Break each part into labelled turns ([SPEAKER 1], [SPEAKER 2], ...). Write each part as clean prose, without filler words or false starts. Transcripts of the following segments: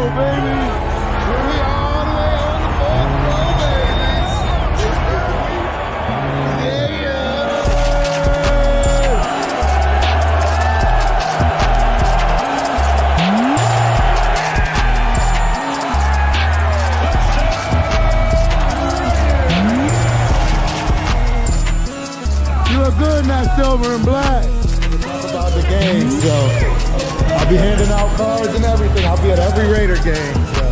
[SPEAKER 1] baby. We all the way on the fourth row, baby. Yeah. You look good in that silver and black. It's all about the game, so I'll be handing out cards and everything. I'll be at every Raider game. So.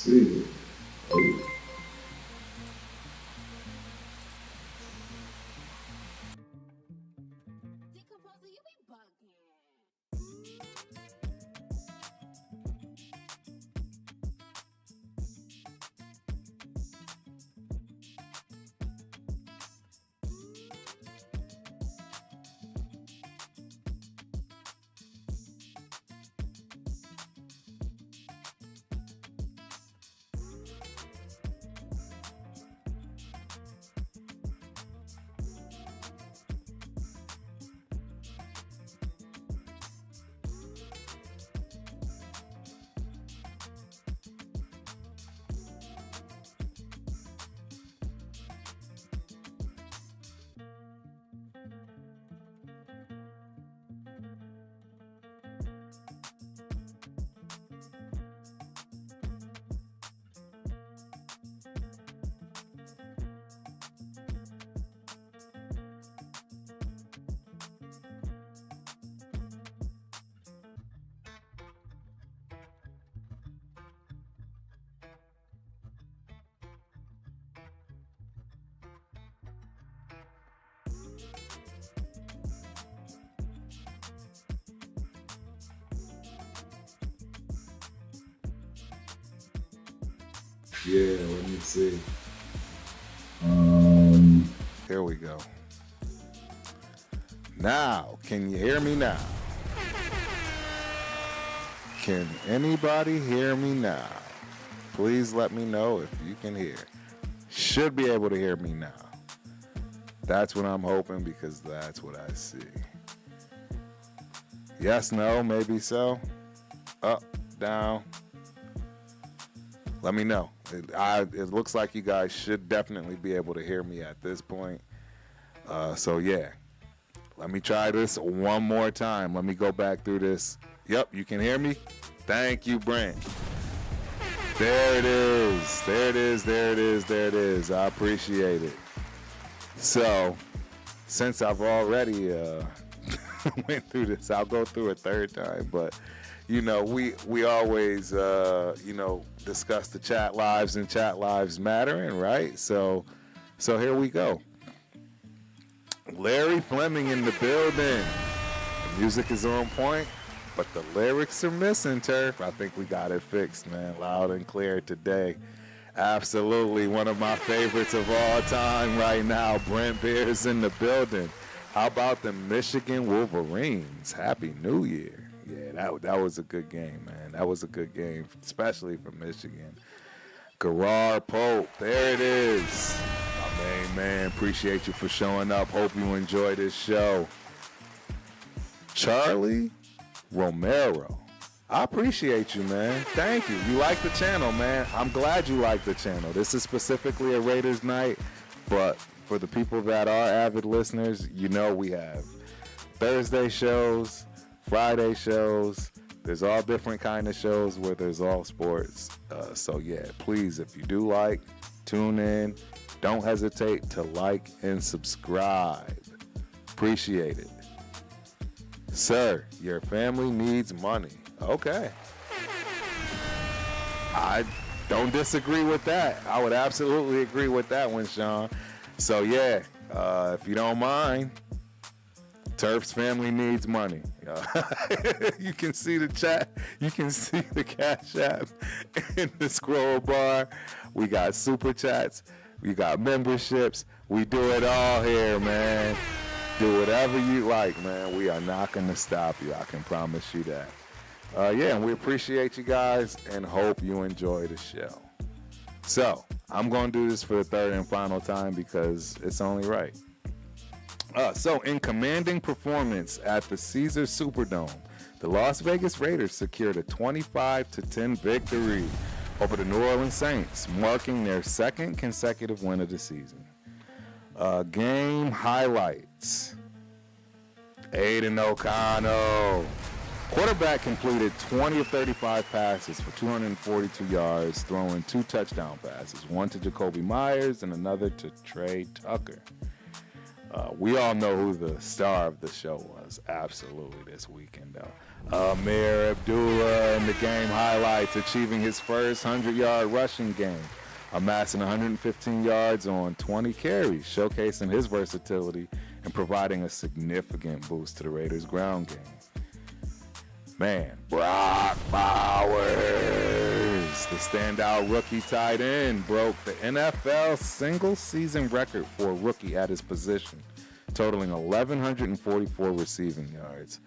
[SPEAKER 2] see. Oh. Yeah, let me see.
[SPEAKER 3] Here we go. Now, can you hear me now? Can anybody hear me now? Please let me know if you can hear. Should be able to hear me now. That's what I'm hoping, because that's what I see. Yes, no, maybe so. Up, down. Let me know. It looks like you guys should definitely be able to hear me at this point. So yeah, let me try this one more time. Let me go back through this. Yep, you can hear me? Thank you, Brent. There it is. There it is. There it is. There it is. I appreciate it. So, since I've already went through this, I'll go through a third time. But, you know, we always, discuss the chat lives and chat lives mattering, right? So here we go. Larry Fleming in the building. The music is on point, but the lyrics are missing, Turf. I think we got it fixed, man. Loud and clear today. Absolutely one of my favorites of all time right now. Brent Beers in the building. How about the Michigan Wolverines? Happy New Year. Yeah, that was a good game, man. That was a good game, especially for Michigan. Gerard Pope, there it is. My main man, appreciate you for showing up. Hope you enjoy this show. Charlie Romero, I appreciate you, man. Thank you. You like the channel, man. I'm glad you like the channel. This is specifically a Raiders night, but for the people that are avid listeners, you know we have Thursday shows, Friday shows. There's all different kind of shows where there's all sports. So yeah, please, if you do like, tune in. Don't hesitate to like and subscribe. Appreciate it. Sir, your family needs money. Okay. I don't disagree with that. I would absolutely agree with that one, Sean. So yeah, if you don't mind, Turf's family needs money. You can see the chat. You can see the Cash App in the scroll bar. We got super chats. We got memberships. We do it all here, man. Do whatever you like, man. We are not going to stop you. I can promise you that. Yeah, and we appreciate you guys and hope you enjoy the show. So, I'm going to do this for the third and final time because it's only right. So, in commanding performance at the Caesars Superdome, the Las Vegas Raiders secured a 25-10 victory over the New Orleans Saints, marking their second consecutive win of the season. Game highlights. Aiden O'Connell. Quarterback completed 20 of 35 passes for 242 yards, throwing 2 touchdown passes, one to Jacoby Myers and another to Trey Tucker. We all know who the star of the show was, absolutely, this weekend, though. Ameer Abdullah in the game highlights, achieving his first 100-yard rushing game, amassing 115 yards on 20 carries, showcasing his versatility and providing a significant boost to the Raiders' ground game. Man, Brock Bowers, the standout rookie tight end, broke the NFL single-season record for a rookie at his position, totaling 1,144 receiving yards.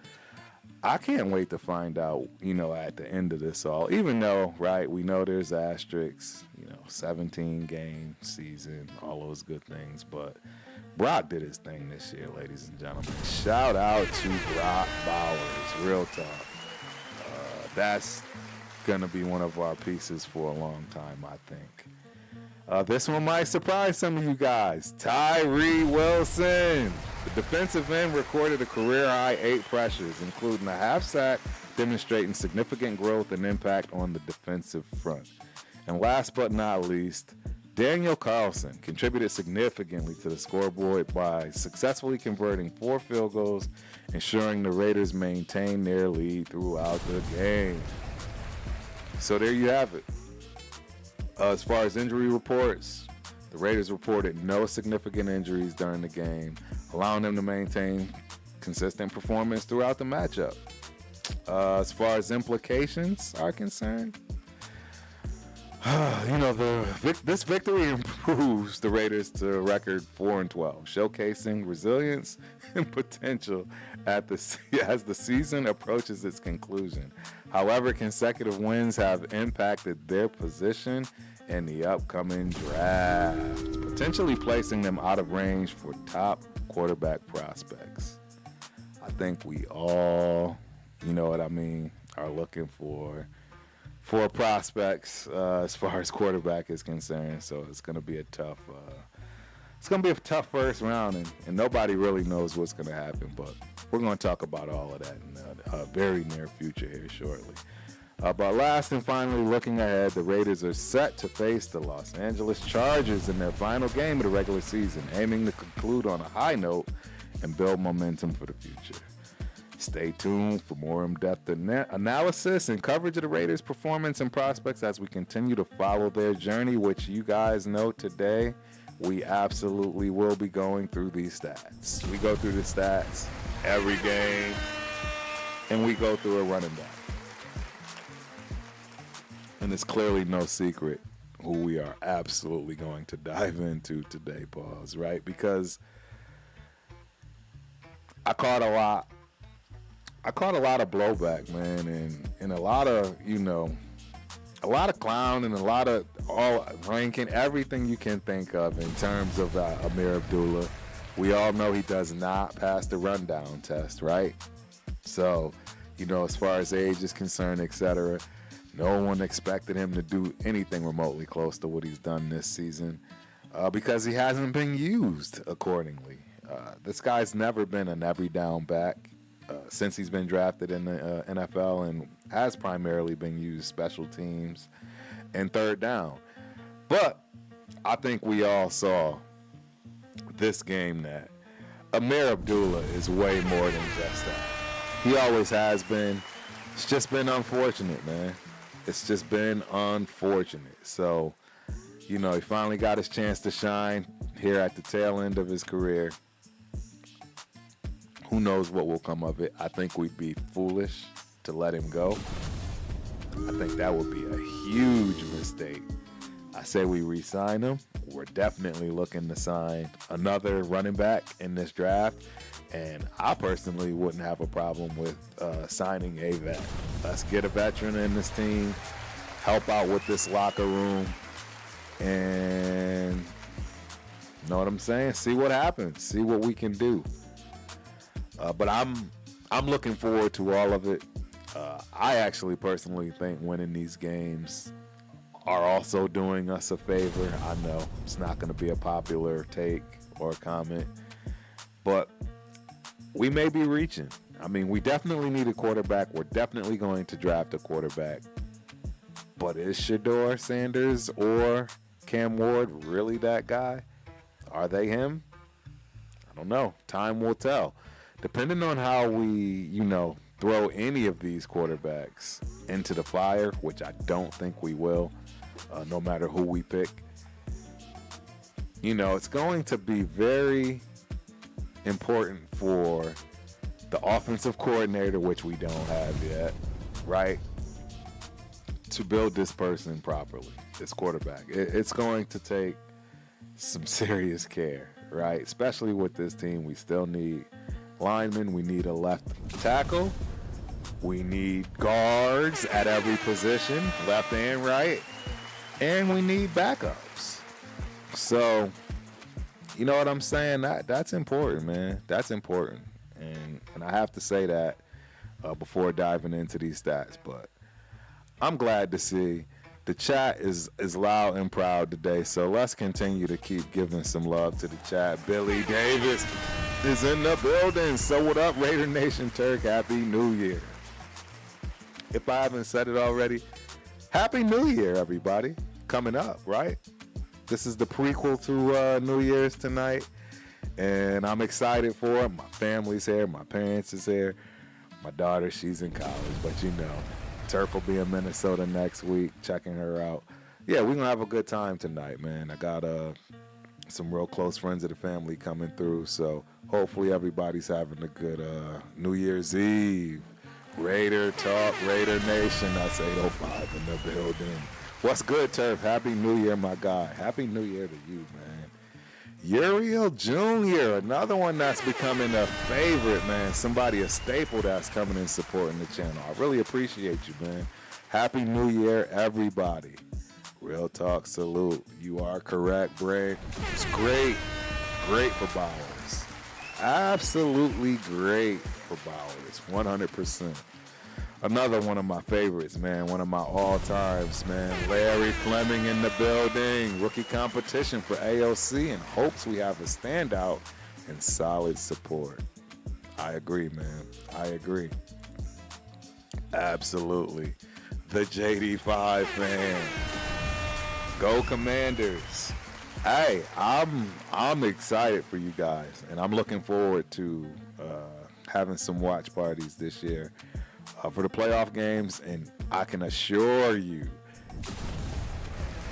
[SPEAKER 3] I can't wait to find out, at the end of this all, even though, right, we know there's asterisks, 17-game season, all those good things, but Brock did his thing this year, ladies and gentlemen. Shout out to Brock Bowers, real talk. That's going to be one of our pieces for a long time, I think. This one might surprise some of you guys. Tyree Wilson. The defensive end recorded a career-high 8 pressures, including a half sack, demonstrating significant growth and impact on the defensive front. And last but not least, Daniel Carlson contributed significantly to the scoreboard by successfully converting 4 field goals, ensuring the Raiders maintained their lead throughout the game. So there you have it. As far as injury reports, the Raiders reported no significant injuries during the game, allowing them to maintain consistent performance throughout the matchup. As far as implications are concerned, this victory improves the Raiders to a record 4-12, showcasing resilience and potential as the season approaches its conclusion. However, consecutive wins have impacted their position in the upcoming draft, potentially placing them out of range for top quarterback prospects. I think we all, are looking for prospects as far as quarterback is concerned. So it's going to be a tough first round, and nobody really knows what's going to happen. But we're going to talk about all of that in a very near future here shortly. But last and finally, looking ahead, the Raiders are set to face the Los Angeles Chargers in their final game of the regular season, aiming to conclude on a high note and build momentum for the future. Stay tuned for more in-depth analysis and coverage of the Raiders' performance and prospects as we continue to follow their journey, which you guys know today, we absolutely will be going through these stats. We go through the stats every game, and we go through a running back. And it's clearly no secret who we are absolutely going to dive into today, Pauls, right? Because I caught a lot of blowback, man, and a lot of clown and a lot of all ranking everything you can think of in terms of Ameer Abdullah. We all know he does not pass the rundown test, right? So, as far as age is concerned, etc., no one expected him to do anything remotely close to what he's done this season because he hasn't been used accordingly. This guy's never been an every down back. Since he's been drafted in the NFL and has primarily been used special teams and third down. But I think we all saw this game that Ameer Abdullah is way more than just that. He always has been. It's just been unfortunate, man. It's just been unfortunate. So, he finally got his chance to shine here at the tail end of his career. Who knows what will come of it? I think we'd be foolish to let him go. I think that would be a huge mistake. I say we re-sign him. We're definitely looking to sign another running back in this draft. And I personally wouldn't have a problem with signing a vet. Let's get a veteran in this team, help out with this locker room, and know what I'm saying? See what happens. See what we can do. But I'm looking forward to all of it. I actually personally think winning these games are also doing us a favor. I know it's not going to be a popular take or comment, but we may be reaching. I mean, we definitely need a quarterback. We're definitely going to draft a quarterback. But is Shedeur Sanders or Cam Ward really that guy? Are they him? I don't know. Time will tell. Depending on how we, throw any of these quarterbacks into the fire, which I don't think we will, no matter who we pick, it's going to be very important for the offensive coordinator, which we don't have yet, right, to build this person properly, this quarterback. It's going to take some serious care, right? Especially with this team. We still need linemen. We need a left tackle. We need guards at every position, left and right. And we need backups. So, you know what I'm saying? That's important, man. That's important. And I have to say that before diving into these stats. But I'm glad to see the chat is loud and proud today. So let's continue to keep giving some love to the chat. Billy Davis is in the building. So what up, Raider Nation Turk? Happy New Year. If I haven't said it already, Happy New Year, everybody. Coming up, right? This is the prequel to New Year's tonight. And I'm excited for it. My family's here. My parents is here. My daughter, she's in college. But Turf will be in Minnesota next week, checking her out. Yeah, we're going to have a good time tonight, man. I got some real close friends of the family coming through. So hopefully everybody's having a good New Year's Eve. Raider Talk, Raider Nation. That's 805 in the building. What's good, Turf? Happy New Year, my guy. Happy New Year to you, man. Uriel Jr., another one that's becoming a favorite, man. Somebody, a staple that's coming and supporting the channel. I really appreciate you, man. Happy New Year, everybody. Real talk, salute. You are correct, Bray. It's great. Great for Bowers. Absolutely great for Bowers. 100%. Another one of my favorites, man. One of my all-times, man. Larry Fleming in the building. Rookie competition for AOC, and hopes we have a standout and solid support. I agree, man. I agree. Absolutely. The JD5 fan. Go Commanders. Hey, I'm excited for you guys, and I'm looking forward to having some watch parties this year. For the playoff games, and I can assure you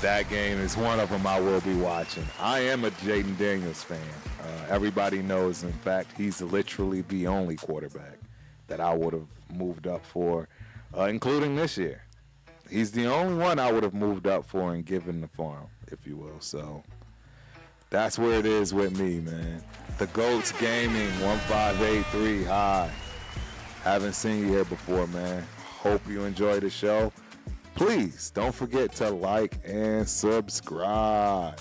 [SPEAKER 3] that game is one of them I will be watching. I am a Jaden Daniels fan. Everybody knows, in fact, he's literally the only quarterback that I would have moved up for, including this year. He's the only one I would have moved up for and given the farm, if you will. So that's where it is with me, man. The Goats Gaming 1583 high. Haven't seen you here before, man. Hope you enjoy the show. Please don't forget to like and subscribe.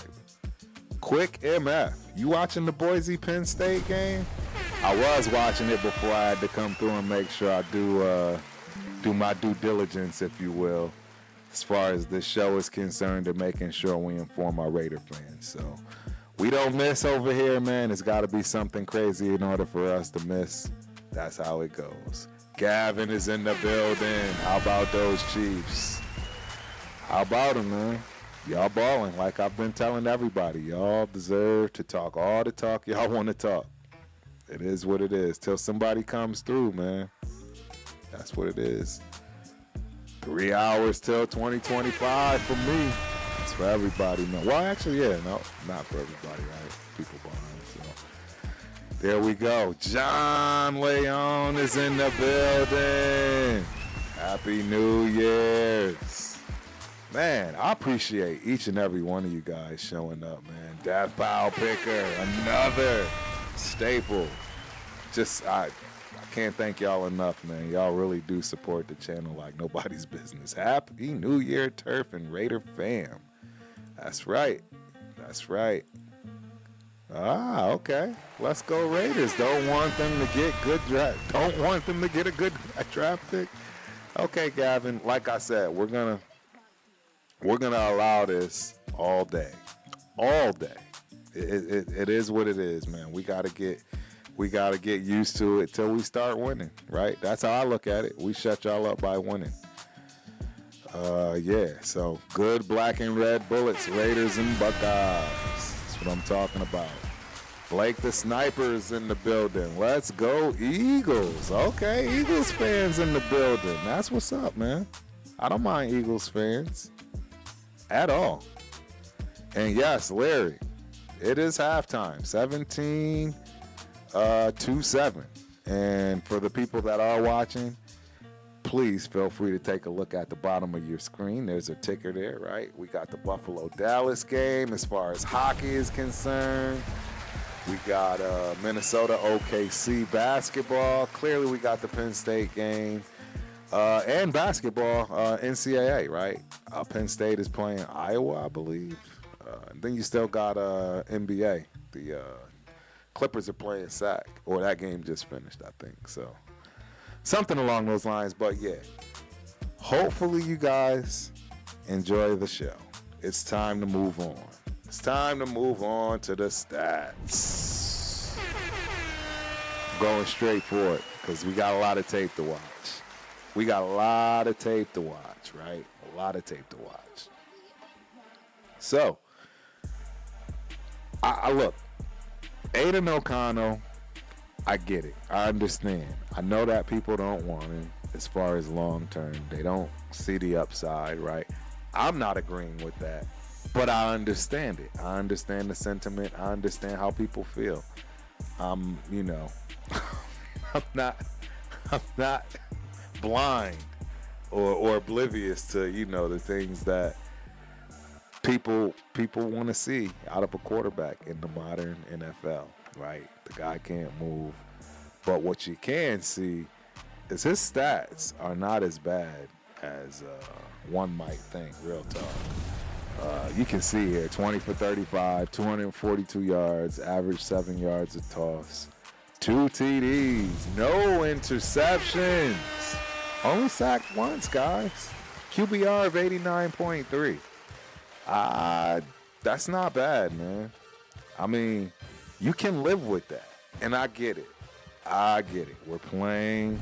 [SPEAKER 3] Quick MF, you watching the Boise Penn State game? I was watching it before I had to come through and make sure I do my due diligence, if you will, as far as this show is concerned, and making sure we inform our Raider fans. So we don't miss over here, man. It's got to be something crazy in order for us to miss. That's how it goes. Gavin is in the building. How about those Chiefs? How about them, man? Y'all balling like I've been telling everybody. Y'all deserve to talk all the talk y'all want to talk. It is what it is. Till somebody comes through, man. That's what it is. 3 hours till 2025 for me. It's for everybody. No. Well, actually, yeah, no, not for everybody, right? People behind, so. There we go. John Leon is in the building. Happy New Year's. Man, I appreciate each and every one of you guys showing up, man. Death Pile Picker, another staple. I can't thank y'all enough, man. Y'all really do support the channel like nobody's business. Happy New Year, Turf and Raider fam. That's right. That's right. Ah, okay. Let's go Raiders. Don't want them to get good draft. Don't want them to get a good draft pick. Okay, Gavin. Like I said, we're gonna allow this all day. All day. It is what it is, man. We gotta get used to it till we start winning, right? That's how I look at it. We shut y'all up by winning. Yeah. So good black and red bullets, Raiders and Buckeyes. That's what I'm talking about. Blake the Sniper is in the building. Let's go, Eagles. Okay, Eagles fans in the building. That's what's up, man. I don't mind Eagles fans at all. And yes, Larry, it is halftime, 17-7. And for the people that are watching, please feel free to take a look at the bottom of your screen. There's a ticker there, right? We got the Buffalo-Dallas game as far as hockey is concerned. We got Minnesota OKC basketball. Clearly, we got the Penn State game. And basketball, NCAA, right? Penn State is playing Iowa, I believe. Then you still got NBA. The Clippers are playing SAC, or that game just finished, I think. So something along those lines. But yeah, hopefully you guys enjoy the show. It's time to move on. It's time to move on to the stats. Going straight for it because we got a lot of tape to watch. We got a lot of tape to watch, right? A lot of tape to watch. So, I look, Aiden O'Connell, I get it. I understand. I know that people don't want him as far as long term. They don't see the upside, right? I'm not agreeing with that, but I understand it. I understand the sentiment. I understand how people feel. You know, I'm not blind or oblivious to, you know, the things that people want to see out of a quarterback in the modern NFL, right? The guy can't move, but what you can see is his stats are not as bad as one might think. Real talk. You can see here, 20 for 35, 242 yards, average 7 yards a toss, 2 TDs, no interceptions. Only sacked once, guys. QBR of 89.3. That's not bad, man. I mean, you can live with that. And I get it. We're playing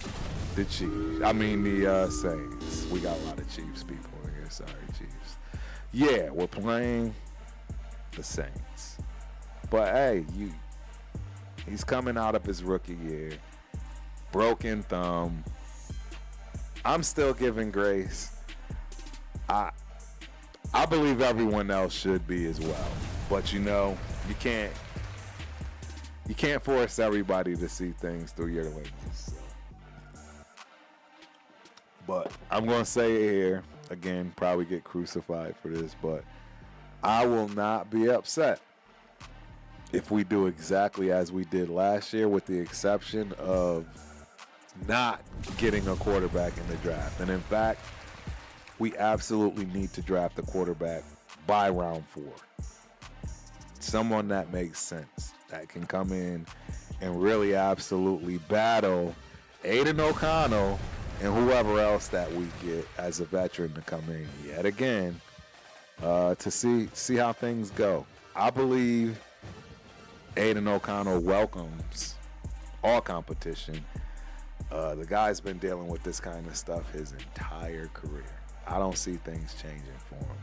[SPEAKER 3] the Chiefs. I mean, the Saints. We got a lot of Chiefs people in here. Sorry, Chiefs. Yeah, we're playing the Saints. But, hey, he's coming out of his rookie year. Broken thumb. I'm still giving grace. I believe everyone else should be as well. But, you know, you can't force everybody to see things through your lenses. So. But I'm going to say it here. Again, probably get crucified for this, but I will not be upset if we do exactly as we did last year, with the exception of not getting a quarterback in the draft. And in fact, we absolutely need to draft a quarterback by round 4. Someone that makes sense, that can come in and really absolutely battle Aiden O'Connell and whoever else that we get as a veteran to come in yet again to see how things go. I believe Aiden O'Connell welcomes all competition. The guy's been dealing with this kind of stuff his entire career. I don't see things changing for him.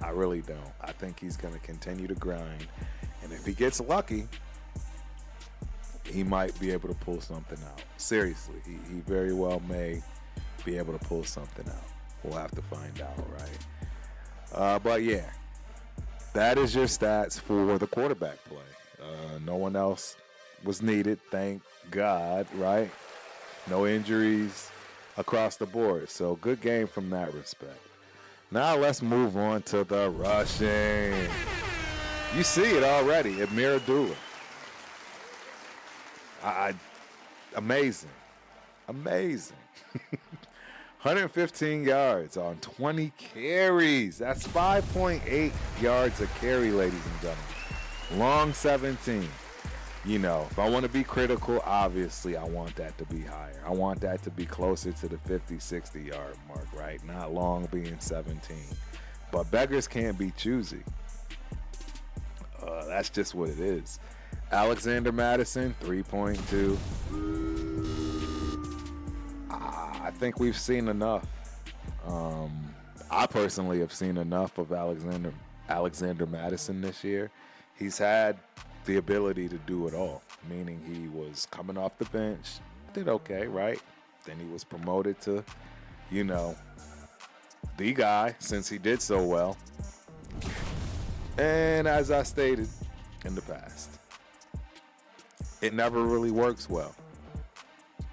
[SPEAKER 3] I really don't. I think he's going to continue to grind. And if he gets lucky, he might be able to pull something out. Seriously, he very well may be able to pull something out. We'll have to find out, right? But yeah, that is your stats for the quarterback play. No one else was needed, thank God, right? No injuries across the board. So good game from that respect. Now let's move on to the rushing. You see it already, Ameer Abdullah. Amazing. 115 yards on 20 carries. That's 5.8 yards a carry, ladies and gentlemen. Long 17. You know, if I want to be critical, obviously I want that to be higher. I want that to be closer to the 50, 60 yard mark, right? Not long being 17. But beggars can't be choosy. That's just what it is. Alexander Madison, 3.2. I think we've seen enough. I personally have seen enough of Alexander Madison this year. He's had the ability to do it all, meaning he was coming off the bench, did okay, right? Then he was promoted to, the guy since he did so well. And as I stated in the past, it never really works well.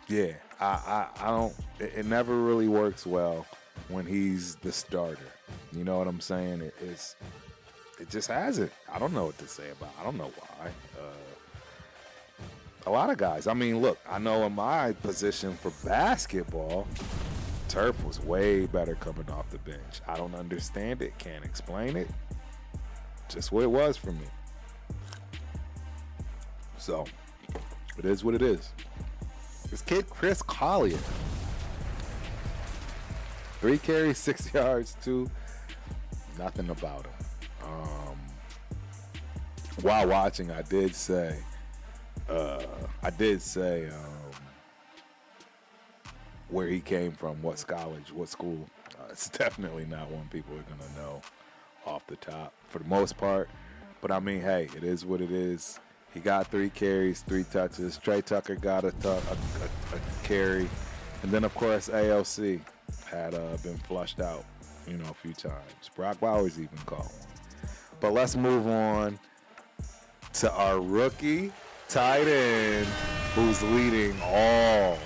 [SPEAKER 3] Yeah, I don't. It never really works well when he's the starter. You know what I'm saying? It just hasn't. I don't know what to say about it. I don't know why. A lot of guys. I mean, look, I know in my position for basketball, Turf was way better coming off the bench. I don't understand it. Can't explain it. Just what it was for me. So, it is what it is. This kid, Chris Collier. 3 carries, 6 yards, 2. Nothing about him. While watching, I did say, where he came from, what college, what school. It's definitely not one people are going to know off the top for the most part. But I mean, hey, it is what it is. He got 3 carries, 3 touches. Trey Tucker got a carry. And then, of course, AOC had been flushed out, a few times. Brock Bowers even caught one. But let's move on to our rookie tight end who's leading all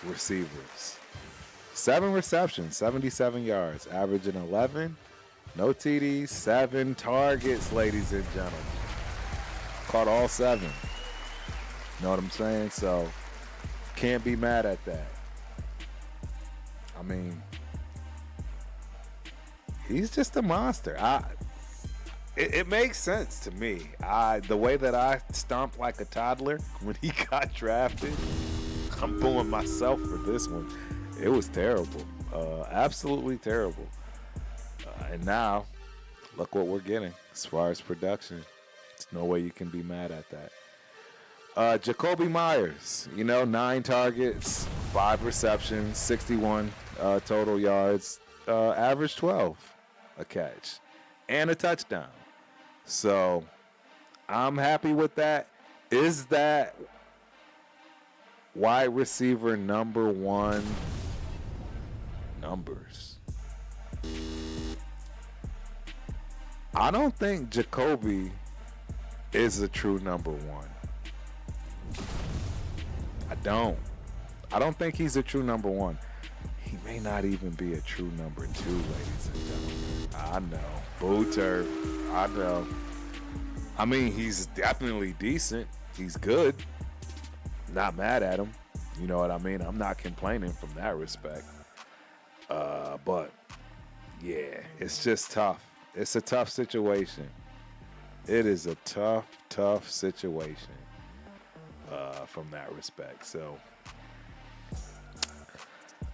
[SPEAKER 3] receivers. 7 receptions, 77 yards, averaging 11. No TDs, 7 targets, ladies and gentlemen. Caught all 7. Know what I'm saying? So, can't be mad at that. I mean, he's just a monster. It makes sense to me. The way that I stomped like a toddler when he got drafted, I'm booing myself for this one. It was terrible. Absolutely terrible. And now, look what we're getting as far as production. There's no way you can be mad at that. Jacoby Myers, 9 targets, 5 receptions, 61 total yards, average 12 a catch, and a touchdown. So I'm happy with that. Is that wide receiver number 1 numbers? I don't think Jacoby is a true number 1. I don't think he's a true number 1. He may not even be a true number 2, ladies and gentlemen. I know. Boo Turf. I know. I mean, he's definitely decent. He's good. Not mad at him. You know what I mean? I'm not complaining from that respect. But, yeah, it's just tough. It's a tough situation. It is a tough situation from that respect. So,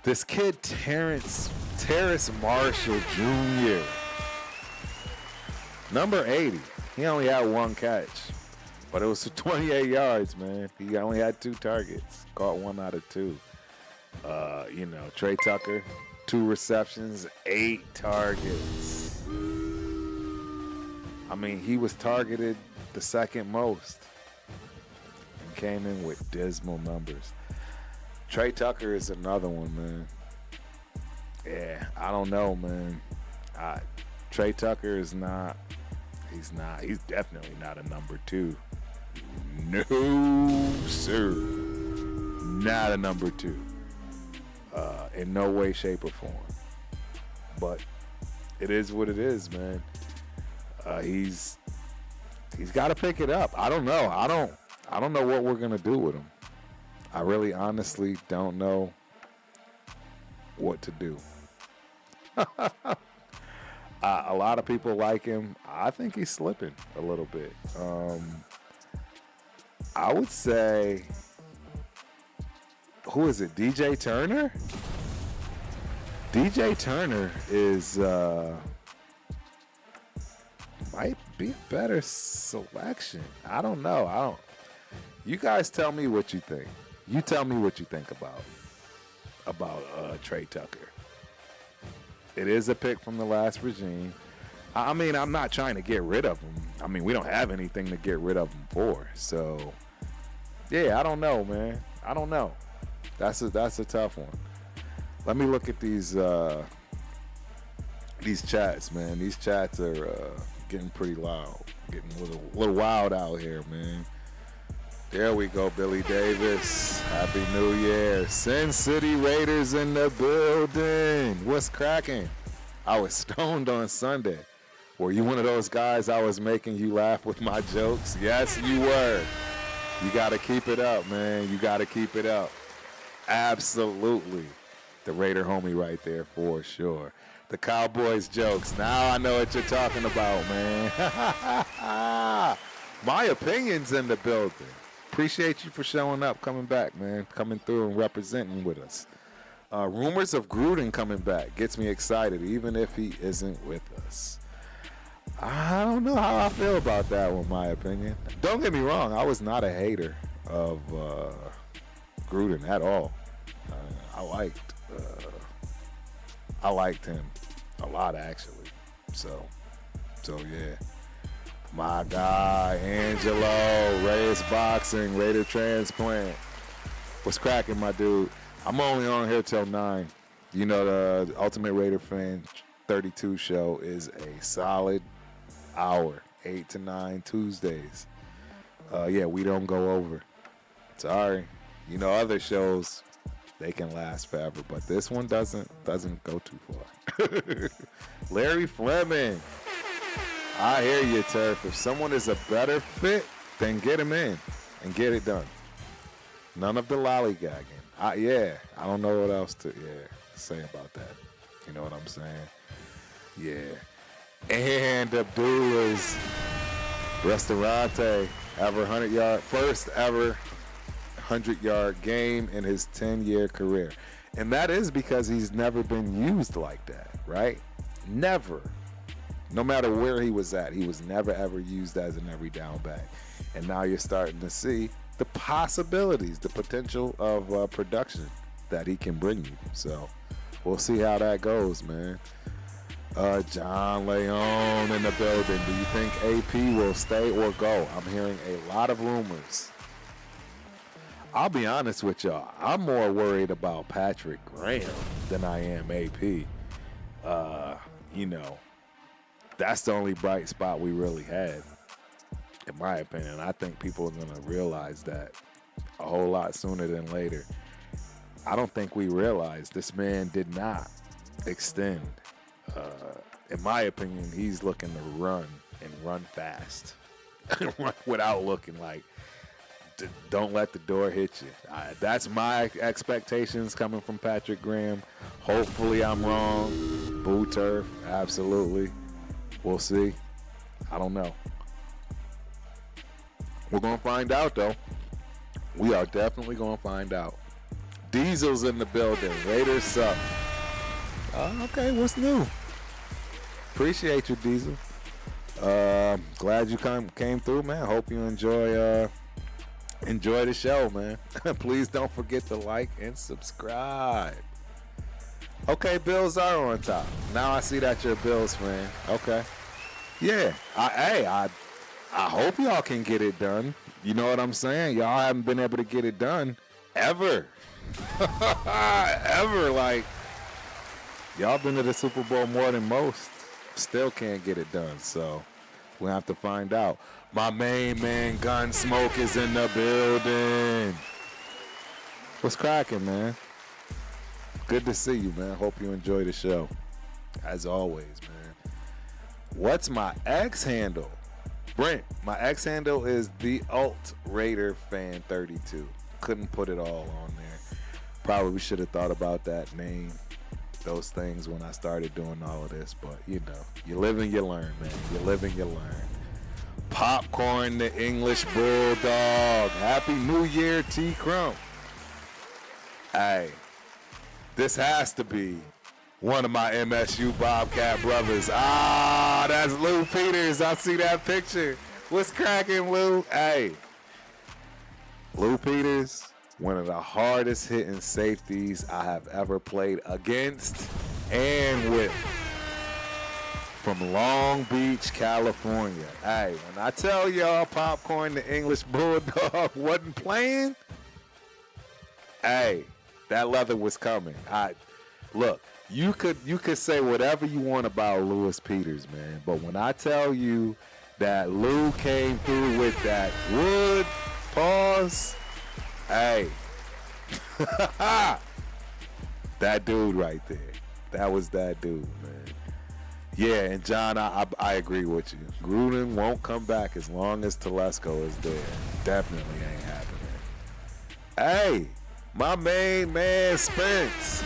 [SPEAKER 3] this kid, Terrace Marshall Jr., number 80. He only had 1 catch, but it was for 28 yards, man. He only had 2 targets, caught 1 out of 2. Trey Tucker, 2 receptions, 8 targets. I mean, he was targeted the second most and came in with dismal numbers. Trey Tucker is another one, man. Yeah, I don't know, man. Trey Tucker is not. He's definitely not a number 2. No, sir. Not a number 2. In no way, shape, or form. But it is what it is, man. He's got to pick it up. I don't know. I don't know what we're gonna do with him. I really, honestly don't know what to do. A lot of people like him. I think he's slipping a little bit. I would say, who is it? DJ Turner? DJ Turner is might be a better selection. I don't know. You guys tell me what you think. You tell me what you think about Trey Tucker. It is a pick from the last regime. I mean, I'm not trying to get rid of him. I mean, we don't have anything to get rid of him for. So, yeah, I don't know, man. I don't know. That's a tough one. Let me look at these chats, man. These chats are getting pretty loud, getting a little wild out here, man. There we go, Billy Davis. Happy New Year. Sin City Raiders in the building. What's cracking? I was stoned on Sunday. Were you one of those guys I was making you laugh with my jokes? Yes, you were. You got to keep it up, man. You got to keep it up. Absolutely. The Raider homie right there for sure. The Cowboys jokes. Now I know what you're talking about, man. My opinion's in the building. Appreciate you for showing up, coming back, man. Coming through and representing with us. Rumors of Gruden coming back gets me excited, even if he isn't with us. I don't know how I feel about that one, my opinion. Don't get me wrong. I was not a hater of Gruden at all. I liked him a lot, actually. So yeah. My guy, Angelo, Reyes Boxing, Raider Transplant. What's cracking, my dude? I'm only on here till 9. You know, the Ultimate Raider Fan 32 show is a solid hour, 8 to 9 Tuesdays. Yeah, we don't go over. Sorry. You know, other shows, they can last forever, but this one doesn't go too far. Larry Fleming. I hear you, Turf. If someone is a better fit, then get him in and get it done. None of the lollygagging. I don't know what else to say about that. You know what I'm saying? Yeah. And Abdullah's Restaurante first ever 100-yard game in his 10-year career. And that is because he's never been used like that, right? Never. No matter where he was at, he was never, ever used as an every down back. And now you're starting to see the possibilities, the potential of production that he can bring you. So we'll see how that goes, man. John Leone in the building. Do you think AP will stay or go? I'm hearing a lot of rumors. I'll be honest with y'all. I'm more worried about Patrick Graham than I am AP. You know, that's the only bright spot we really had, in my opinion. I think people are going to realize that a whole lot sooner than later. I don't think we realized this man did not extend. In my opinion, he's looking to run and run fast. Run without looking, like, don't let the door hit you. That's my expectations coming from Patrick Graham. Hopefully I'm wrong. Boo Turf, absolutely. We'll see. I don't know. We're going to find out, though. We are definitely going to find out. Diesel's in the building. Raiders suck. Okay, what's new? Appreciate you, Diesel. Glad you came through, man. Hope you enjoy the show, man. Please don't forget to like and subscribe. Okay, Bills are on top. Now I see that you're a Bills fan. Okay. Yeah. I hope y'all can get it done. You know what I'm saying? Y'all haven't been able to get it done ever. Ever. Like, y'all been to the Super Bowl more than most. Still can't get it done. So we'll have to find out. My main man, Gunsmoke, is in the building. What's cracking, man? Good to see you, man. Hope you enjoy the show. As always, man. What's my X handle? Brent, my X handle is the Alt Raider Fan 32. Couldn't put it all on there. Probably should have thought about that name, those things when I started doing all of this. But, you know, you live and you learn, man. You live and you learn. Popcorn, the English Bulldog. Happy New Year, T. Crump. Hey, this has to be one of my MSU Bobcat brothers. That's Lou Peters. I see that picture. What's cracking, Lou? Hey, Lou Peters, one of the hardest hitting safeties I have ever played against and with. from Long Beach, California. Hey, when I tell y'all Popcorn the English Bulldog wasn't playing, hey, that leather was coming. Look, you could say whatever you want about Lewis Peters, man, but when I tell you that Lou came through with that wood pause, hey, that dude right there. That was that dude, man. Yeah, and John, I agree with you. Gruden won't come back as long as Telesco is there. Definitely ain't happening. Hey, my main man Spence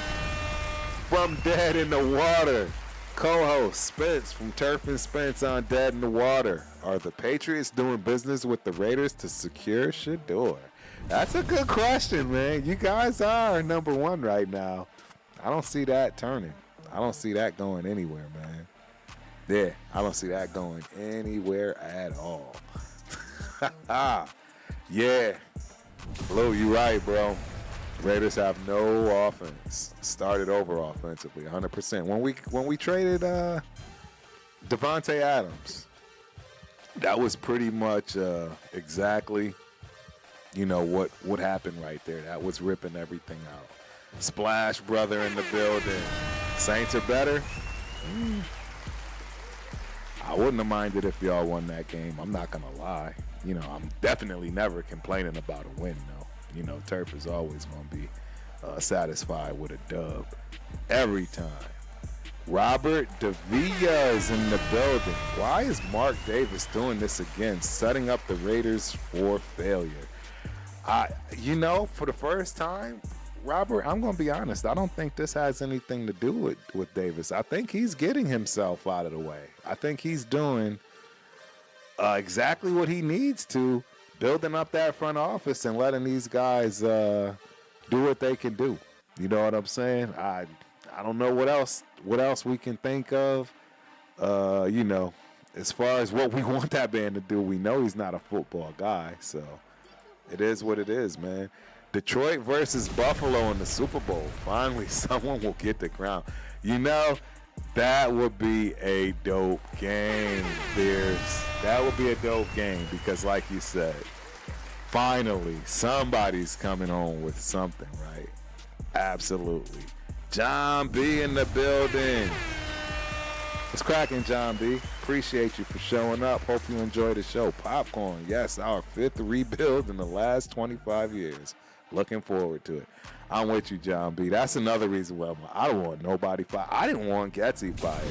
[SPEAKER 3] from Dead in the Water. Co-host Spence from Turf and Spence on Dead in the Water. Are the Patriots doing business with the Raiders to secure Shador? That's a good question, man. You guys are number one right now. I don't see that turning. I don't see that going anywhere, man. Yeah, I don't see that going anywhere at all. Yeah. Lou, you right, bro. Raiders have no offense. Started over offensively, 100%. When we traded Devontae Adams, that was pretty much exactly, what happened right there. That was ripping everything out. Splash brother in the building. Saints are better. I wouldn't have minded if y'all won that game. I'm not gonna lie. I'm definitely never complaining about a win, though. Turf is always gonna be satisfied with a dub every time. Robert Davilla is in the building. Why is Mark Davis doing this again, setting up the Raiders for failure? For the first time, Robert, I'm going to be honest. I don't think this has anything to do with Davis. I think he's getting himself out of the way. I think he's doing exactly what he needs to, building up that front office and letting these guys do what they can do. You know what I'm saying? I don't know what else we can think of. As far as what we want that man to do, we know he's not a football guy. So it is what it is, man. Detroit versus Buffalo in the Super Bowl. Finally, someone will get the crown. That would be a dope game, Bears. That would be a dope game because, like you said, finally somebody's coming home with something, right? Absolutely. John B in the building. What's cracking, John B? Appreciate you for showing up. Hope you enjoy the show. Popcorn, yes, our 5th rebuild in the last 25 years. Looking forward to it. I'm with you, John B. That's another reason why I don't want nobody fired. I didn't want Getsy fired.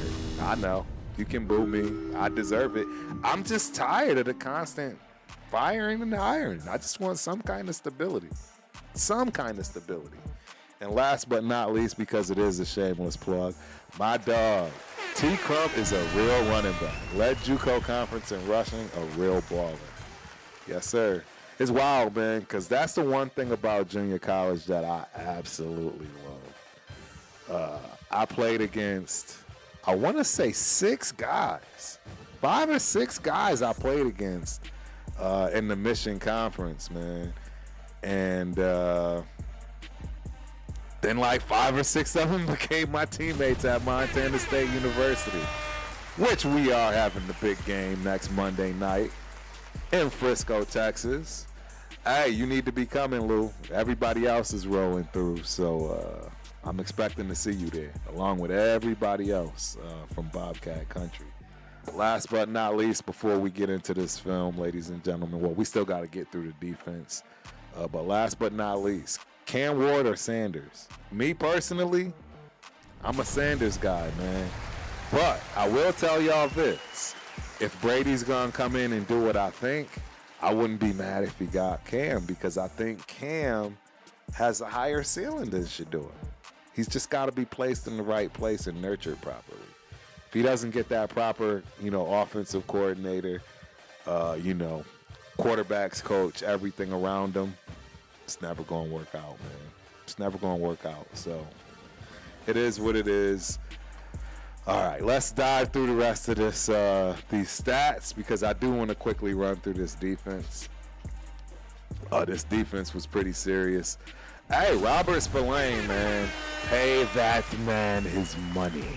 [SPEAKER 3] I know. You can boo me. I deserve it. I'm just tired of the constant firing and hiring. I just want some kind of stability. And last but not least, because it is a shameless plug, my dog, T. Crump, is a real running back. Led JUCO conference in rushing, a real baller. Yes, sir. It's wild, man, because that's the one thing about junior college that I absolutely love. I played against, I want to say 6 guys. 5 or 6 guys I played against in the Mission Conference, man. And then like 5 or 6 of them became my teammates at Montana State University, which we are having the big game next Monday night in Frisco, Texas. Hey, you need to be coming, Lou. Everybody else is rolling through, so I'm expecting to see you there, along with everybody else from Bobcat Country. Last but not least, before we get into this film, ladies and gentlemen, well, we still got to get through the defense, but last but not least, Cam Ward or Sanders? Me personally, I'm a Sanders guy, man. But I will tell y'all this. If Brady's going to come in and do what I think, I wouldn't be mad if he got Cam, because I think Cam has a higher ceiling than Shador. He's just got to be placed in the right place and nurtured properly. If he doesn't get that proper, offensive coordinator, quarterbacks coach, everything around him, it's never going to work out, man. It's never going to work out. So it is what it is. All right, let's dive through the rest of these stats, because I do want to quickly run through this defense. This defense was pretty serious. Hey, Robert Spillane, man. Pay that man his money.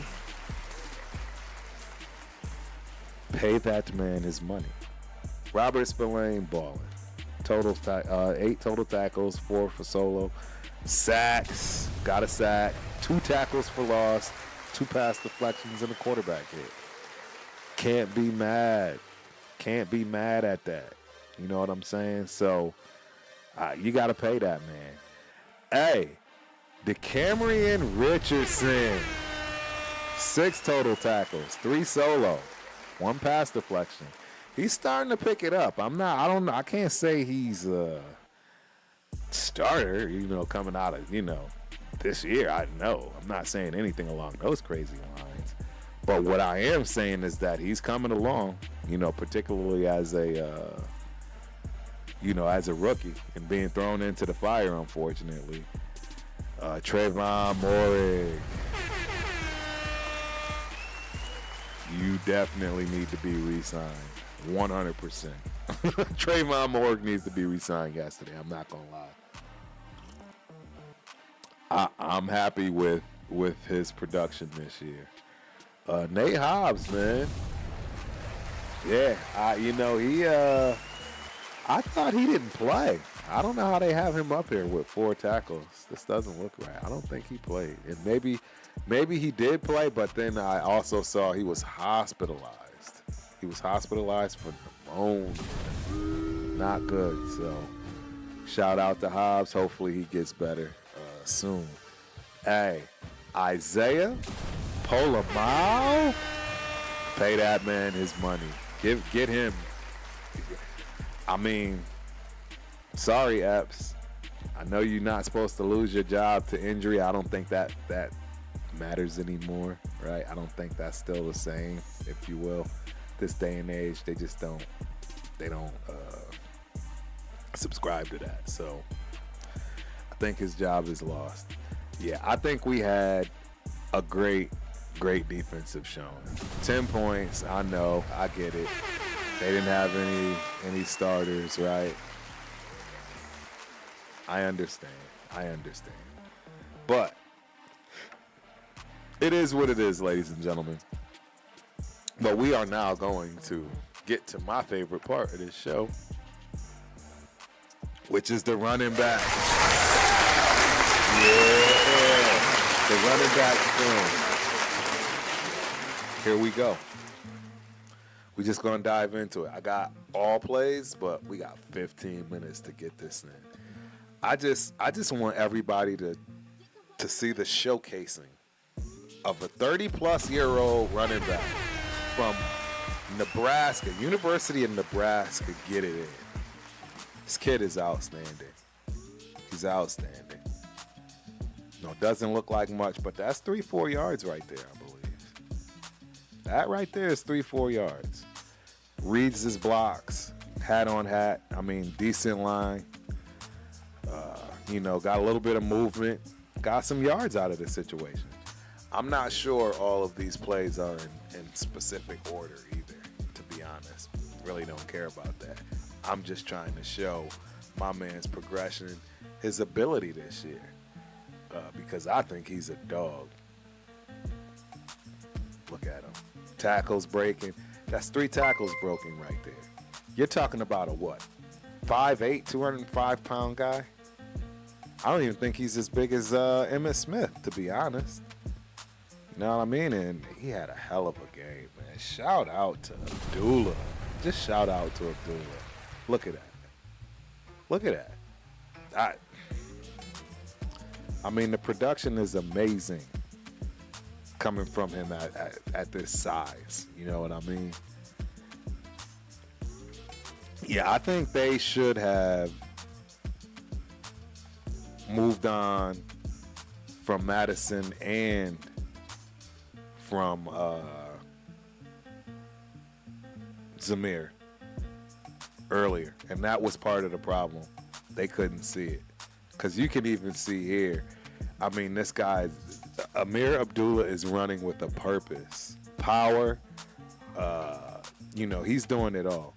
[SPEAKER 3] Pay that man his money. Robert Spillane balling. 8 total tackles, 4 for solo. Sacks, got a sack. 2 tackles for loss, 2 pass deflections, and a quarterback hit. Can't be mad. Can't be mad at that. You know what I'm saying? So you got to pay that man. Hey, DeCamerion Richardson. 6 total tackles, 3 solo, 1 pass deflection. He's starting to pick it up. I can't say he's a starter, coming out of, this year. I know. I'm not saying anything along those crazy lines. But what I am saying is that he's coming along, particularly as a rookie and being thrown into the fire, unfortunately. Trayvon Morig. You definitely need to be re-signed. 100%. Trayvon Morig needs to be re-signed yesterday. I'm not going to lie. I'm happy with his production this year. Nate Hobbs, man. Yeah, I thought he didn't play. I don't know how they have him up here with 4 tackles. This doesn't look right. I don't think he played. And maybe he did play, but then I also saw he was hospitalized. He was hospitalized for pneumonia. Not good. So shout out to Hobbs. Hopefully he gets better soon. Hey, Isaiah Polamau, pay that man his money. Get him. I mean, sorry, Epps. I know you're not supposed to lose your job to injury. I don't think that matters anymore, right? I don't think that's still the same, if you will. This day and age, they just don't subscribe to that. So I think his job is lost. Yeah, I think we had a great defensive showing. 10 points, I know, I get it. They didn't have any starters, right? I understand. But it is what it is, ladies and gentlemen. But we are now going to get to my favorite part of this show, which is the running back. Yeah, the running back film. Here we go. We're just going to dive into it. I got all plays, but we got 15 minutes to get this in. I just want everybody to see the showcasing of a 30-plus-year-old running back from Nebraska, University of Nebraska, get it in. This kid is outstanding. He's outstanding. Doesn't look like much, but that's 3-4 yards right there, I believe. That right there is 3-4 yards. Reads his blocks, hat on hat. I mean, decent line. Got a little bit of movement. Got some yards out of the situation. I'm not sure all of these plays are in specific order either, to be honest. Really don't care about that. I'm just trying to show my man's progression, his ability this year, because I think he's a dog. Look at him. Tackles breaking. That's 3 tackles broken right there. You're talking about a what? 5'8", 205-pound guy? I don't even think he's as big as Emmitt Smith, to be honest. You know what I mean? And he had a hell of a game, man. Shout out to Abdullah. Just shout out to Abdullah. Look at that. Look at that. I mean, the production is amazing coming from him at this size. You know what I mean? Yeah, I think they should have moved on from Madison and from Zamir earlier, and that was part of the problem. They couldn't see it, because you can even see here. I mean, this guy, Ameer Abdullah, is running with a purpose, power. He's doing it all.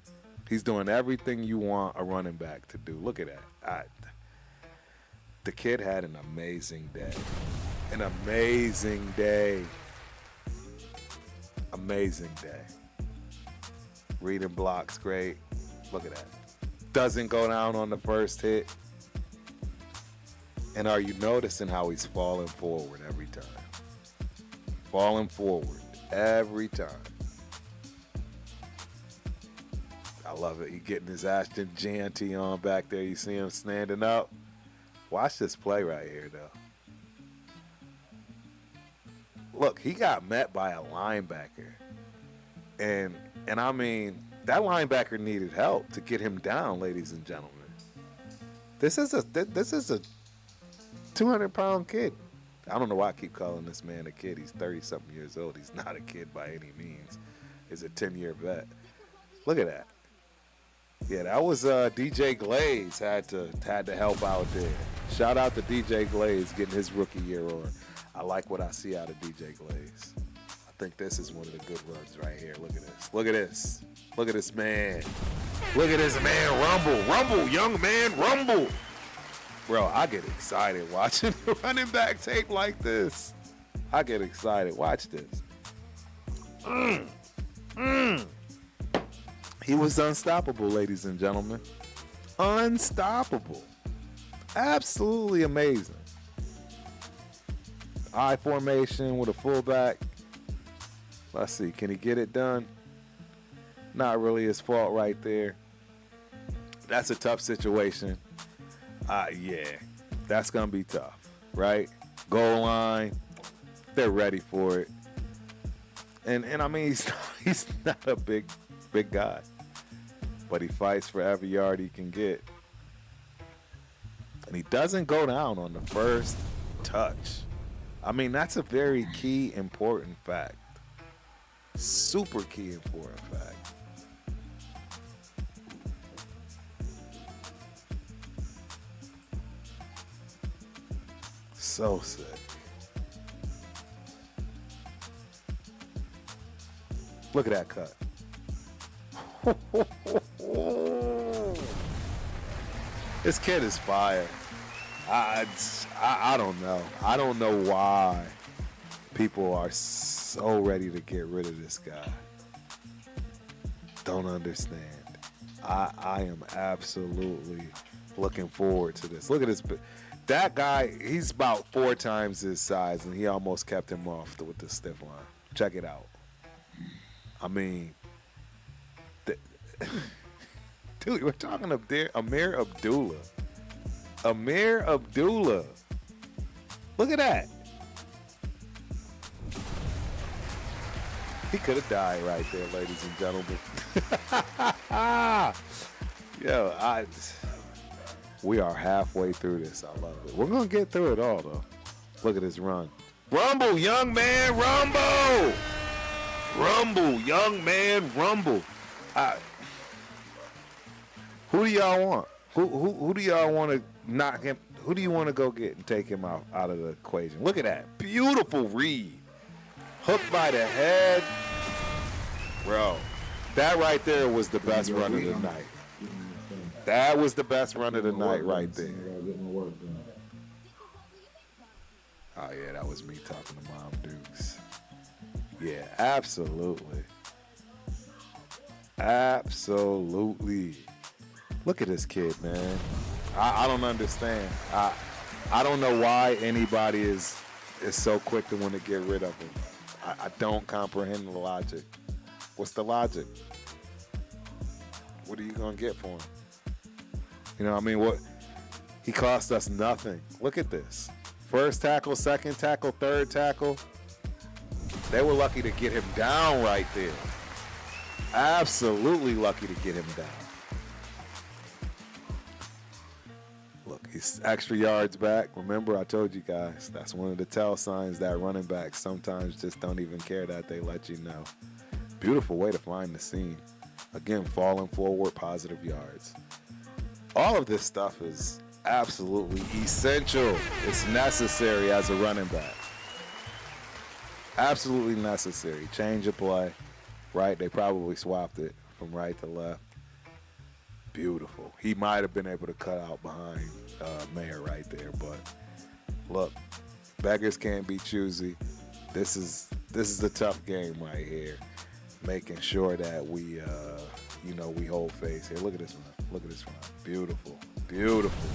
[SPEAKER 3] He's doing everything you want a running back to do. Look at that. The kid had an amazing day. An amazing day. Amazing day. Reading blocks, great. Look at that. Doesn't go down on the first hit. And are you noticing how he's falling forward every time? Falling forward every time. I love it. He getting his Ashton Janty on back there. You see him standing up. Watch this play right here, though. Look, he got met by a linebacker. And I mean, that linebacker needed help to get him down, ladies and gentlemen. This is a 200-pound kid. I don't know why I keep calling this man a kid. He's 30-something years old. He's not a kid by any means. He's a 10-year vet. Look at that. Yeah, that was DJ Glaze had to help out there. Shout out to DJ Glaze getting his rookie year on. I like what I see out of DJ Glaze. I think this is one of the good runs right here. Look at this. Look at this. Look at this man. Look at this man rumble. Rumble, young man, rumble. Bro, I get excited watching the running back tape like this. I get excited. Watch this. He was unstoppable, ladies and gentlemen. Unstoppable. Absolutely amazing. I formation with a fullback. Let's see. Can he get it done? Not really his fault right there. That's a tough situation. Yeah, that's going to be tough, right? Goal line. They're ready for it. And I mean, he's not a big guy. But he fights for every yard he can get. And he doesn't go down on the first touch. I mean, that's a very key, important fact. Super key, important fact. So sick. Look at that cut. This kid is fire. I don't know. I don't know why people are so ready to get rid of this guy. Don't understand. I am absolutely looking forward to this. Look at this. That guy, he's about 4 times his size, and he almost kept him off with the stiff line. Check it out. I mean, dude, we're talking up there, Ameer Abdullah. Ameer Abdullah. Look at that. He could have died right there, ladies and gentlemen. Yo, we are halfway through this. I love it. We're going to get through it all, though. Look at this run. Rumble, young man, rumble! Rumble, young man, rumble. Who do y'all want? Who do y'all want to knock him? Who do you want to go get and take him out of the equation? Look at that. Beautiful read. Hooked by the head. Bro, that right there was the best run of the night. That was the best run of the night right there. Oh, yeah, that was me talking to Mom Dukes. Yeah, absolutely. Absolutely. Look at this kid, man. I don't understand. I don't know why anybody is so quick to want to get rid of him. I don't comprehend the logic. What's the logic? What are you going to get for him? You know what I mean? What? He cost us nothing. Look at this. First tackle, second tackle, third tackle. They were lucky to get him down right there. Absolutely lucky to get him down. Look, he's extra yards back. Remember, I told you guys, that's one of the tell signs that running backs sometimes just don't even care that they let you know. Beautiful way to find the seam. Again, falling forward, positive yards. All of this stuff is absolutely essential. It's necessary as a running back. Absolutely necessary. Change of play. Right? They probably swapped it from right to left. Beautiful. He might have been able to cut out behind Mayer right there, but look, beggars can't be choosy. This is a tough game right here. making sure that we, we hold face here. Look at this one. Look at this one. Beautiful. Beautiful.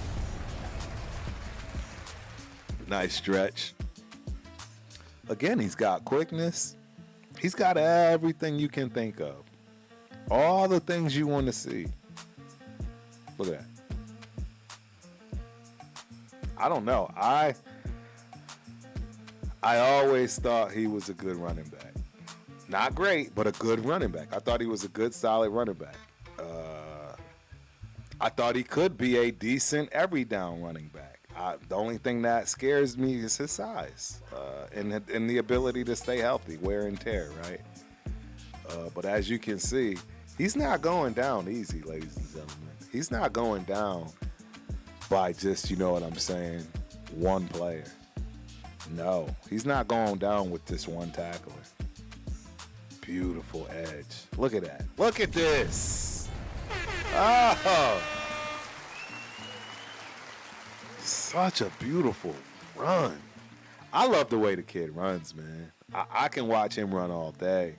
[SPEAKER 3] Nice stretch. Again, he's got quickness. He's got everything you can think of. All the things you want to see. Look at that. I don't know. I always thought he was a good running back. Not great, but a good running back. I thought he was a good, solid running back. I thought he could be a decent every down running back. The only thing that scares me is his size and the ability to stay healthy, wear and tear, right? But as you can see, he's not going down easy, ladies and gentlemen. He's not going down by just, you know what I'm saying, one player. No, he's not going down with this one tackler. Beautiful edge. Look at that. Look at this. Oh. Such a beautiful run. I love the way the kid runs, man. I can watch him run all day.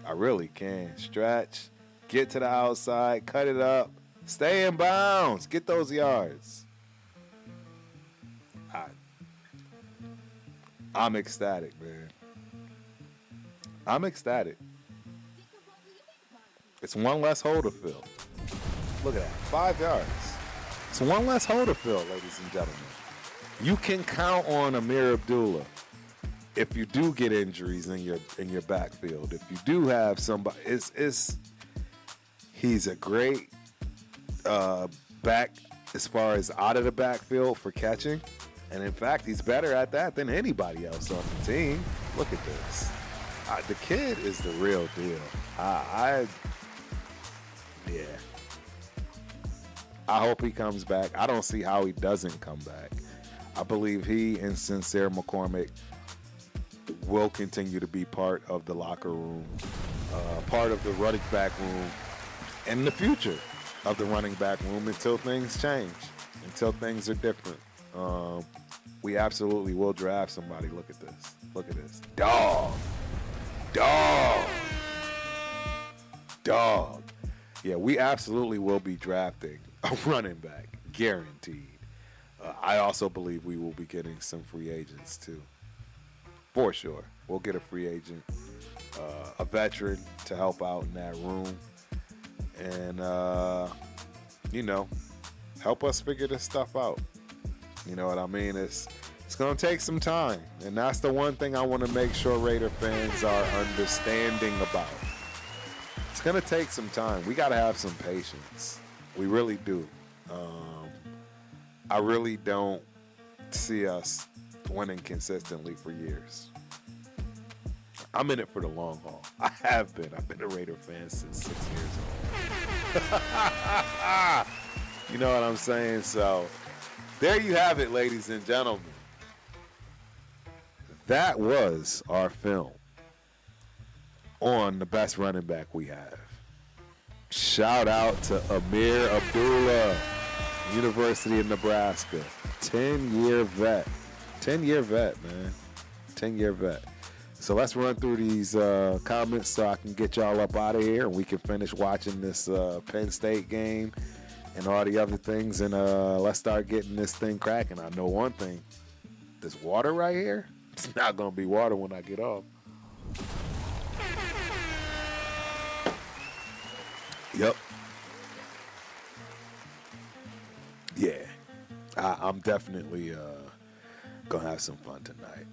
[SPEAKER 3] I really can. Stretch, get to the outside, cut it up, stay in bounds, get those yards. I'm ecstatic, man. I'm ecstatic. It's one less hole to fill. Look at that, 5 yards. It's one less hole to fill, ladies and gentlemen. You can count on Ameer Abdullah if you do get injuries in your backfield. If you do have somebody, he's a great back as far as out of the backfield for catching. And in fact, he's better at that than anybody else on the team. Look at this. The kid is the real deal. Yeah. I hope he comes back. I don't see how he doesn't come back. I believe he and Sincere McCormick will continue to be part of the locker room, part of the running back room, and the future of the running back room until things change, until things are different. We absolutely will draft somebody. Look at this. Look at this. Dog. Yeah, we absolutely will be drafting a running back, guaranteed. I also believe we will be getting some free agents too. For sure. We'll get a free agent, a veteran to help out in that room. And, help us figure this stuff out. You know what I mean? It's going to take some time. And that's the one thing I want to make sure Raider fans are understanding about. It's going to take some time. We got to have some patience. We really do. I really don't see us winning consistently for years. I'm in it for the long haul. I have been. I've been a Raider fan since 6 years old. You know what I'm saying? So there you have it, ladies and gentlemen. That was our film on the best running back we have. Shout out to Ameer Abdullah, University of Nebraska. 10-year vet. 10-year vet, man. 10-year vet. So let's run through these comments so I can get y'all up out of here and we can finish watching this Penn State game and all the other things. And let's start getting this thing cracking. I know one thing. This water right here, it's not going to be water when I get off. Yep. Yeah. I'm definitely going to have some fun tonight.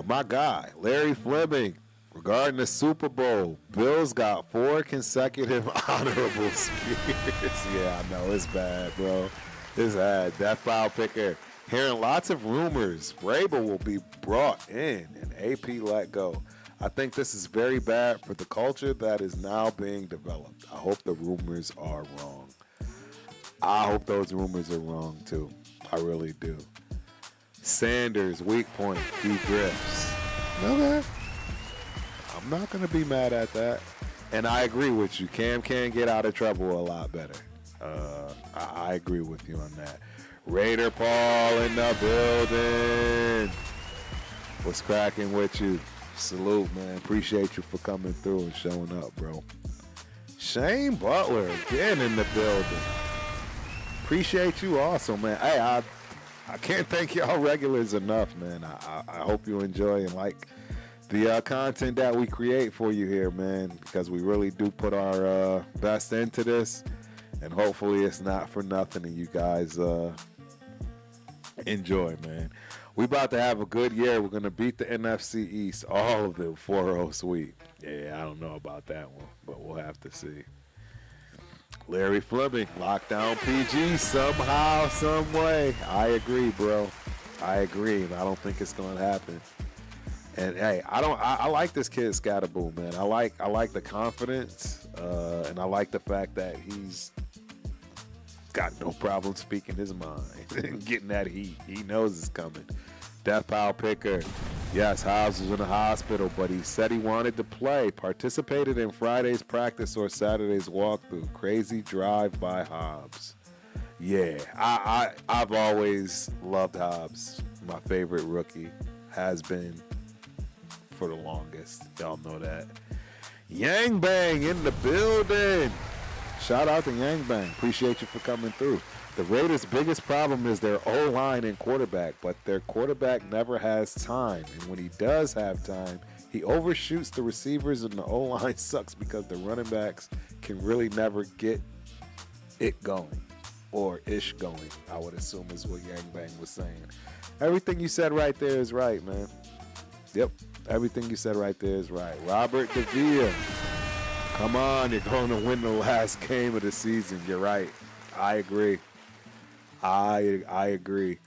[SPEAKER 3] My guy, Larry Fleming, regarding the Super Bowl, Bills got 4 consecutive honorable spears. Yeah, I know. It's bad, bro. It's bad. That foul picker. Hearing lots of rumors. Vrabel will be brought in and AP let go. I think this is very bad for the culture that is now being developed. I hope the rumors are wrong. I hope those rumors are wrong, too. I really do. Sanders, weak point, he drifts. Okay. I'm not going to be mad at that. And I agree with you. Cam can get out of trouble a lot better. I agree with you on that. Raider Paul in the building. What's cracking with you? Salute, man. Appreciate you for coming through and showing up, bro. Shane Butler again in the building. Appreciate you also, man. Hey, I can't thank y'all regulars enough, man. I hope you enjoy and like the content that we create for you here, man, because we really do put our best into this, and hopefully it's not for nothing and you guys enjoy, man. We about to have a good year. We're going to beat the NFC East, all of them, 4-0 sweep. Yeah, I don't know about that one, but we'll have to see. Larry Fleming, lockdown PG somehow, some way. I agree, bro. I agree. I don't think it's going to happen. And hey, I like this kid Scatterboo, man. I like the confidence, and I like the fact that he's got no problem speaking his mind and getting that heat. He knows it's coming. Death Pile Picker. Yes, Hobbs was in the hospital, but he said he wanted to play. Participated in Friday's practice or Saturday's walkthrough. Crazy drive by Hobbs. Yeah, I've always loved Hobbs. My favorite rookie. Has been for the longest. Y'all know that. Yang Bang in the building. Shout out to Yang Bang. Appreciate you for coming through. The Raiders' biggest problem is their O-line and quarterback, but their quarterback never has time. And when he does have time, he overshoots the receivers, and the O-line sucks because the running backs can really never get it going, or ish going, I would assume is what Yang Bang was saying. Everything you said right there is right, man. Yep, everything you said right there is right. Robert DeVilla. Come on, you're going to win the last game of the season. You're right. I agree. I agree.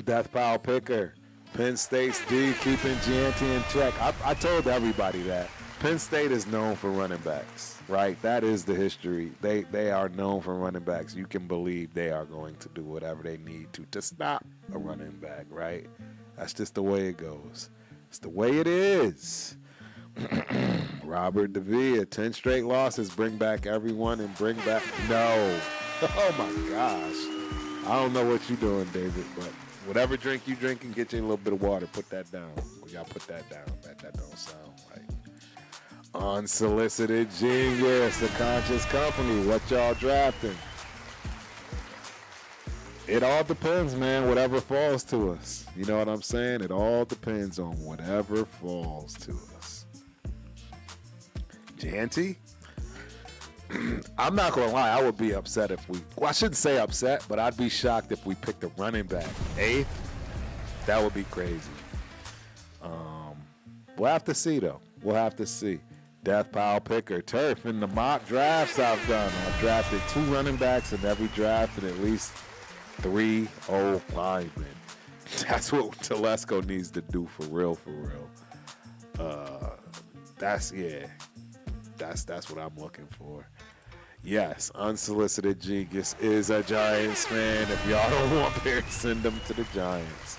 [SPEAKER 3] Death Pile Picker. Penn State's D keeping Gianti in check. I told everybody that. Penn State is known for running backs, right? That is the history. They are known for running backs. You can believe they are going to do whatever they need to stop a running back, right? That's just the way it goes. It's the way it is. Robert DeVilla, 10 straight losses, bring back everyone and bring back... No. Oh, my gosh. I don't know what you're doing, David, but whatever drink you drink and get you a little bit of water, put that down. Y'all put that down. That don't sound right. Unsolicited Genius, the conscious company. What y'all drafting? It all depends, man. Whatever falls to us. You know what I'm saying? It all depends on whatever falls to us. Janty? I'm not going to lie. I would be upset if we... Well, I shouldn't say upset, but I'd be shocked if we picked a running back. 8th? That would be crazy. We'll have to see, though. We'll have to see. Death Pile Picker. Turf, in the mock drafts I've done, I've drafted 2 running backs in every draft and at least 3 O-linemen. That's what Telesco needs to do for real, for real. That's what I'm looking for. Yes, Unsolicited Genius is a Giants fan. If y'all don't want Pierce, send them to the Giants.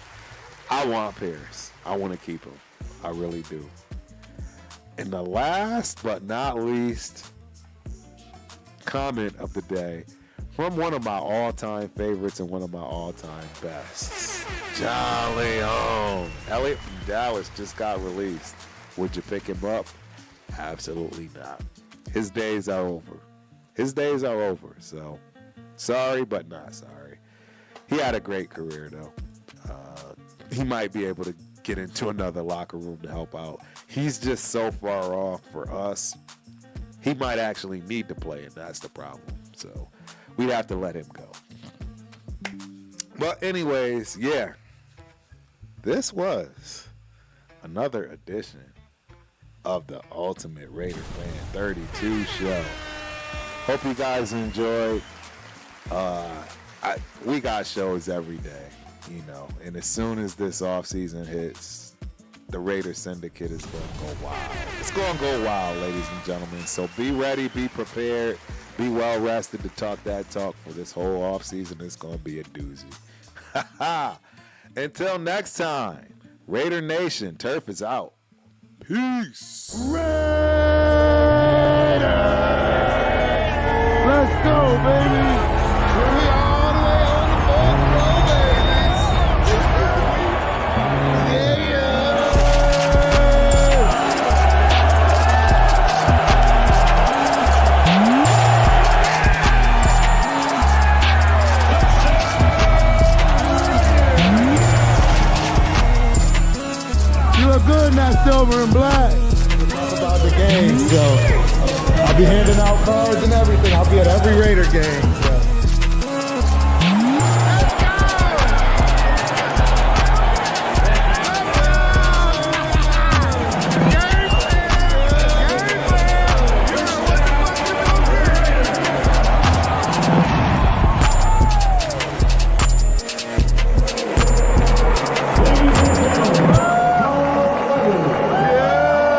[SPEAKER 3] I want Pierce. I want to keep him. I really do. And the last but not least comment of the day from one of my all-time favorites and one of my all-time bests, John Leone. Elliott from Dallas just got released. Would you pick him up? Absolutely not. His days are over. His days are over. So, sorry, but not sorry. He had a great career, though. He might be able to get into another locker room to help out. He's just so far off for us. He might actually need to play, and that's the problem. So, we'd have to let him go. But anyways, yeah. This was another edition of the Ultimate Raider Fan 32 show. Hope you guys enjoyed. We got shows every day, you know, and as soon as this offseason hits, the Raider Syndicate is going to go wild. It's going to go wild, ladies and gentlemen. So be ready, be prepared, be well rested to talk that talk for this whole offseason. It's going to be a doozy. Until next time, Raider Nation, Turf is out. Peace.
[SPEAKER 1] Raiders! Let's go, baby! We all the way on the fourth row, baby! Yeah! silver and black. Talk about the game, so I'll be handing out cards and everything. I'll be at every Raider game. So.